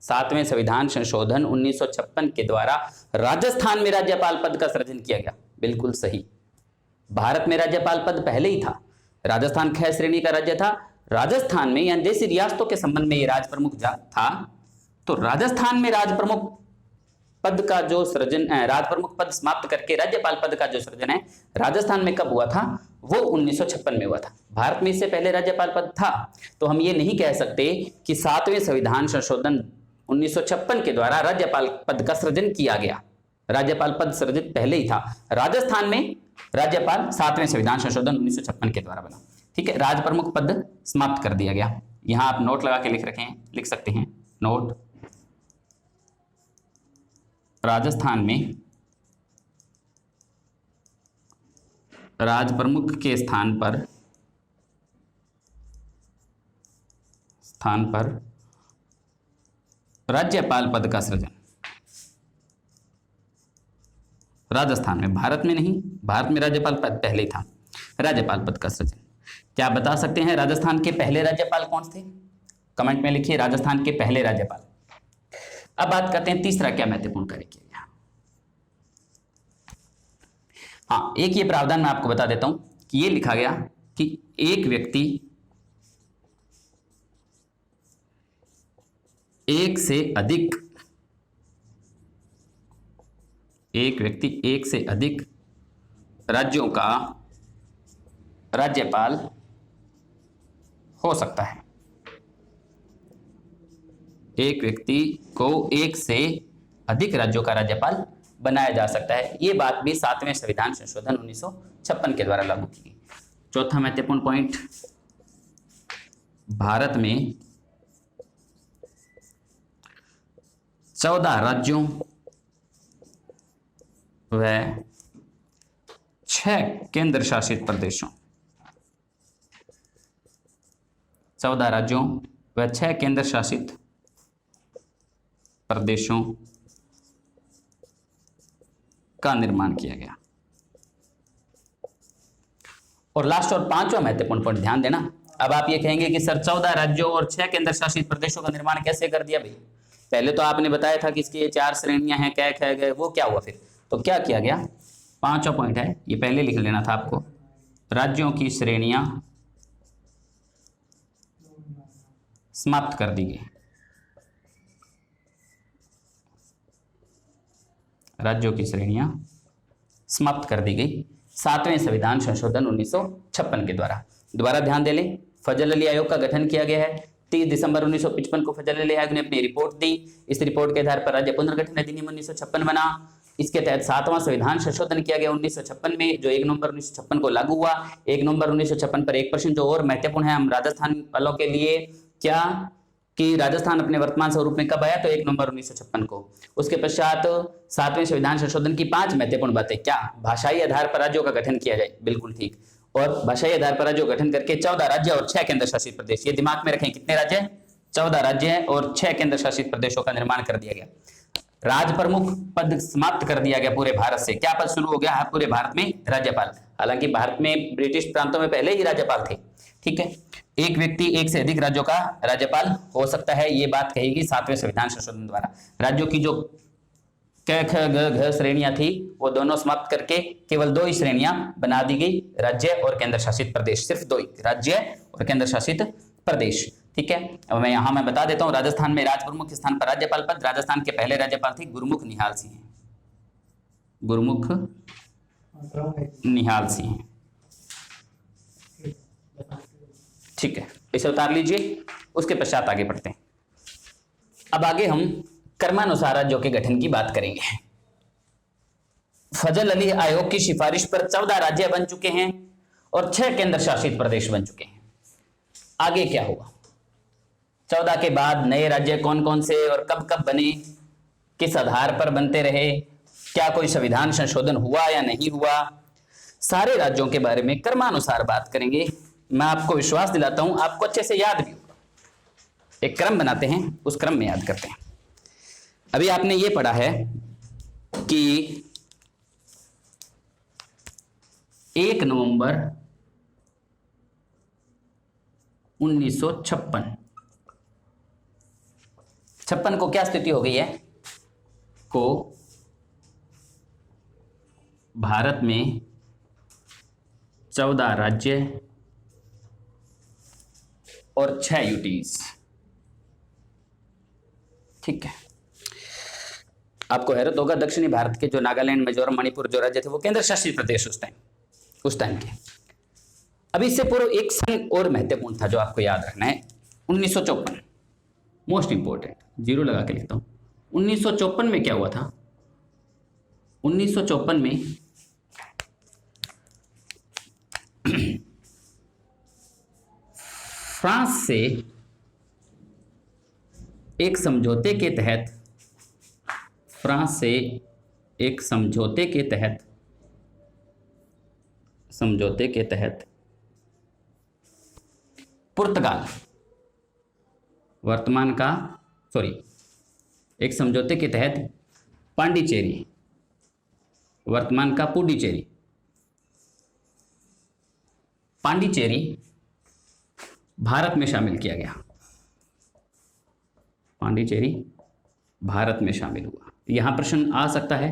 7वें संविधान संशोधन 1956 के द्वारा राजस्थान में राज्यपाल पद का सृजन किया गया। बिल्कुल सही। भारत में राज्यपाल पद पहले ही था। राजस्थान ख श्रेणी का राज्य था। राजस्थान में यानी जैसी रियासतों के संबंध में ये राज प्रमुख था, तो राजस्थान में राज प्रमुख पद का जो सृजन, राज प्रमुख पद समाप्त करके राज्यपाल पद का जो सृजन है राजस्थान में कब हुआ था? वो 1956 में हुआ था। भारत में इससे पहले राज्यपाल पद था। तो हम ये नहीं कह सकते कि 7वें संविधान संशोधन 1956 के द्वारा राज्यपाल पद का सृजन किया गया। राज्यपाल पद सृजित पहले ही था। राजस्थान में राज्यपाल 7वें संविधान संशोधन 1956 के द्वारा बना। ठीक है, राज प्रमुख पद समाप्त कर दिया गया। यहां आप नोट लगा के लिख सकते हैं। नोट, राजस्थान में राज प्रमुख के स्थान पर राज्यपाल पद का सृजन। राजस्थान में, भारत में नहीं। भारत में राज्यपाल पद पहले ही था। राज्यपाल पद का सृजन। क्या आप बता सकते हैं राजस्थान के पहले राज्यपाल कौन थे? कमेंट में लिखिए राजस्थान के पहले राज्यपाल। अब बात करते हैं तीसरा क्या महत्वपूर्ण कार्य किया गया। हाँ, एक ये प्रावधान मैं आपको बता देता हूं कि ये लिखा गया कि एक व्यक्ति एक से अधिक राज्यों का राज्यपाल हो सकता है। एक व्यक्ति को एक से अधिक राज्यों का राज्यपाल बनाया जा सकता है। यह बात भी 7वें संविधान संशोधन 1956 के द्वारा लागू की गई। चौथा महत्वपूर्ण पॉइंट, भारत में 14 राज्यों व 6 केंद्र शासित प्रदेशों, 14 राज्यों व 6 केंद्र शासित प्रदेशों का निर्माण किया गया। और लास्ट और पांचवा महत्वपूर्ण पॉइंट, ध्यान देना। अब आप ये कहेंगे कि सर 14 राज्यों और 6 केंद्र शासित प्रदेशों का निर्माण कैसे कर दिया भाई? पहले तो आपने बताया था कि इसकी ये 4 श्रेणियां हैं, कै ख गए, वो क्या हुआ फिर? तो क्या किया गया? पांचवा पॉइंट है, ये पहले लिख लेना था आपको। राज्यों की श्रेणियां समाप्त कर दी गई। राज्यों की श्रेणियां समाप्त कर दी गई 7वें संविधान संशोधन 1956 के द्वारा। दोबारा ध्यान दे लें, फजल अली आयोग का गठन किया गया है। 30 दिसंबर 1955 को फजल अली आयोग ने अपनी रिपोर्ट दी। इस रिपोर्ट के आधार पर राज्य पुनर्गठन अधिनियम 1956 बना। इसके तहत 7वां संविधान संशोधन किया गया 1956 में, जो 1 नवंबर 1956 को लागू हुआ। 1 नवंबर 1956 पर एक प्रश्न जो और महत्वपूर्ण है हम राजस्थान वालों के लिए, क्या कि राजस्थान अपने वर्तमान स्वरूप में कब आया? तो 1 नवंबर 1956 को। उसके पश्चात 7वें संविधान संशोधन की 5 महत्वपूर्ण बातें। क्या? भाषाई आधार पर राज्यों का गठन किया जाए, बिल्कुल ठीक। और भाषाई आधार पर राज्यों का गठन करके 14 राज्य और 6 केंद्र शासित प्रदेश, ये दिमाग में रखें। कितने राज्य? 14 राज्य और 6 केंद्र शासित प्रदेशों का निर्माण कर दिया गया। राज प्रमुख पद समाप्त कर दिया गया पूरे भारत से। क्या पद शुरू हो गया? पूरे भारत में राज्यपाल। हालांकि भारत में ब्रिटिश प्रांतों में पहले ही राज्यपाल थे। ठीक है, एक व्यक्ति एक से अधिक राज्यों का राज्यपाल हो सकता है, ये बात कहेगी 7वें संविधान संशोधन द्वारा। राज्यों की जो क ख ग घ श्रेणियां थी वो दोनों समाप्त करके केवल 2 ही श्रेणियां बना दी गई, राज्य और केंद्र शासित प्रदेश। सिर्फ 2 ही, राज्य और केंद्र शासित प्रदेश। ठीक है, अब मैं बता देता हूं। राजस्थान में राज प्रमुख के स्थान पर राज्यपाल पद, राजस्थान के पहले राज्यपाल थे गुरमुख निहाल सिंह। गुरमुख निहाल सिंह। ठीक है, इसे उतार लीजिए। उसके पश्चात आगे बढ़ते हैं। अब आगे हम क्रमानुसार राज्यों के गठन की बात करेंगे। फजल अली आयोग की सिफारिश पर 14 राज्य बन चुके हैं और 6 केंद्र शासित प्रदेश बन चुके हैं। आगे क्या हुआ? 14 के बाद नए राज्य कौन कौन से और कब कब बने, किस आधार पर बनते रहे, क्या कोई संविधान संशोधन हुआ या नहीं हुआ, सारे राज्यों के बारे में क्रमानुसार बात करेंगे। मैं आपको विश्वास दिलाता हूं आपको अच्छे से याद भी होगा। एक क्रम बनाते हैं, उस क्रम में याद करते हैं। अभी आपने ये पढ़ा है कि 1 नवंबर 1956 को क्या स्थिति हो गई है? को भारत में 14 राज्य और 6 यूटीज। ठीक है, आपको हैरत होगा दक्षिणी भारत के जो नागालैंड, मिजोरम, मणिपुर जो राज्य थे वो केंद्र शासित प्रदेश उस टाइम के। अभी इससे पूर्व एक सन और महत्वपूर्ण था जो आपको याद रखना है, 1954, मोस्ट इंपोर्टेंट, 0 लगा के लिखता हूं। 1954 में क्या हुआ था? 1954 में फ्रांस से एक समझौते के तहत पुर्तगाल, एक समझौते के तहत पांडिचेरी, वर्तमान का पांडिचेरी भारत में शामिल किया गया। पांडिचेरी भारत में शामिल हुआ। यहां प्रश्न आ सकता है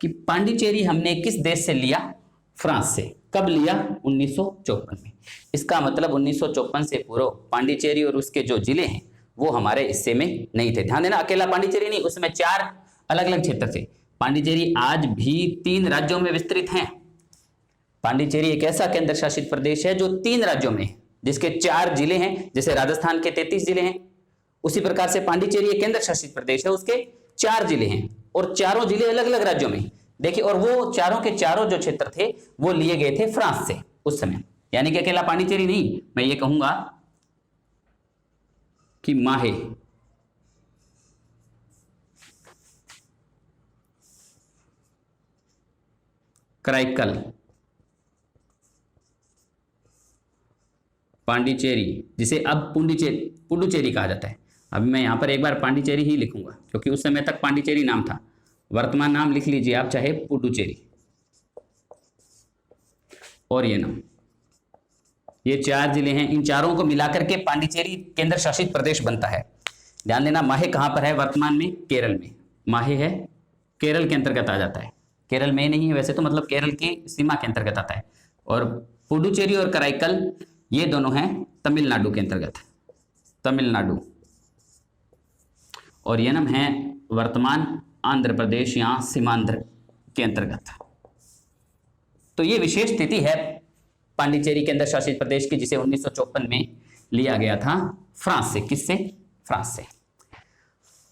कि पांडिचेरी हमने किस देश से लिया? फ्रांस से। कब लिया? 1954 में। इसका मतलब 1954 से पूर्व पांडिचेरी और उसके जो जिले हैं वो हमारे हिस्से में नहीं थे। ध्यान देना, अकेला पांडिचेरी नहीं, उसमें 4 अलग अलग क्षेत्र थे। पांडिचेरी आज भी 3 राज्यों में विस्तृत है। पांडिचेरी एक ऐसा केंद्र शासित प्रदेश है जो 3 राज्यों में है, जिसके 4 जिले हैं। जैसे राजस्थान के 33 जिले हैं, उसी प्रकार से पांडिचेरी एक केंद्र शासित प्रदेश है, उसके 4 जिले हैं और चारों जिले अलग अलग राज्यों में। देखिए, और वो चारों के चारों जो क्षेत्र थे वो लिए गए थे फ्रांस से उस समय। यानी कि अकेला पांडिचेरी नहीं, मैं ये कहूंगा कि माहे, कराईकल, पांडिचेरी, जिसे अब पुडुचेरी कहा जाता है। अभी मैं यहां पर एक बार पांडिचेरी ही लिखूंगा क्योंकि उस समय तक पांडिचेरी नाम था। वर्तमान नाम लिख लीजिए आप चाहे पुडुचेरी और ये नाम। ये 4 जिले हैं, इन चारों को मिलाकर के पांडिचेरी केंद्र शासित प्रदेश बनता है। ध्यान देना, माहे कहां पर है वर्तमान में? केरल में। माहे है केरल के अंतर्गत आ जाता है। केरल में नहीं है वैसे तो, मतलब केरल की सीमा के अंतर्गत आता है। और पुडुचेरी और कराईकल ये दोनों हैं तमिलनाडु के अंतर्गत, तमिलनाडु। और ये नाम है वर्तमान आंध्र प्रदेश या सीमांध्र के अंतर्गत। तो ये विशेष स्थिति है पांडिचेरी केंद्र शासित प्रदेश की, जिसे 1954 में लिया गया था फ्रांस से। किससे? फ्रांस से।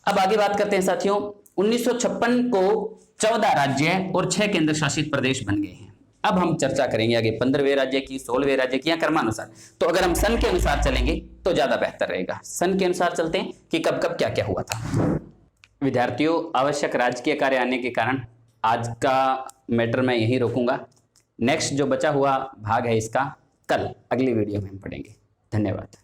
अब आगे बात करते हैं साथियों। 1956 को 14 राज्य और 6 केंद्र शासित प्रदेश बन गए हैं। अब हम चर्चा करेंगे आगे 15वें राज्य की, 16वें राज्य की या क्रमानुसार। तो अगर हम सन के अनुसार चलेंगे तो ज्यादा बेहतर रहेगा। सन के अनुसार चलते हैं कि कब कब क्या क्या हुआ था। विद्यार्थियों, आवश्यक राजकीय कार्य आने के कारण आज का मैटर मैं यहीं रोकूंगा। नेक्स्ट जो बचा हुआ भाग है इसका कल अगली वीडियो में हम पढ़ेंगे। धन्यवाद।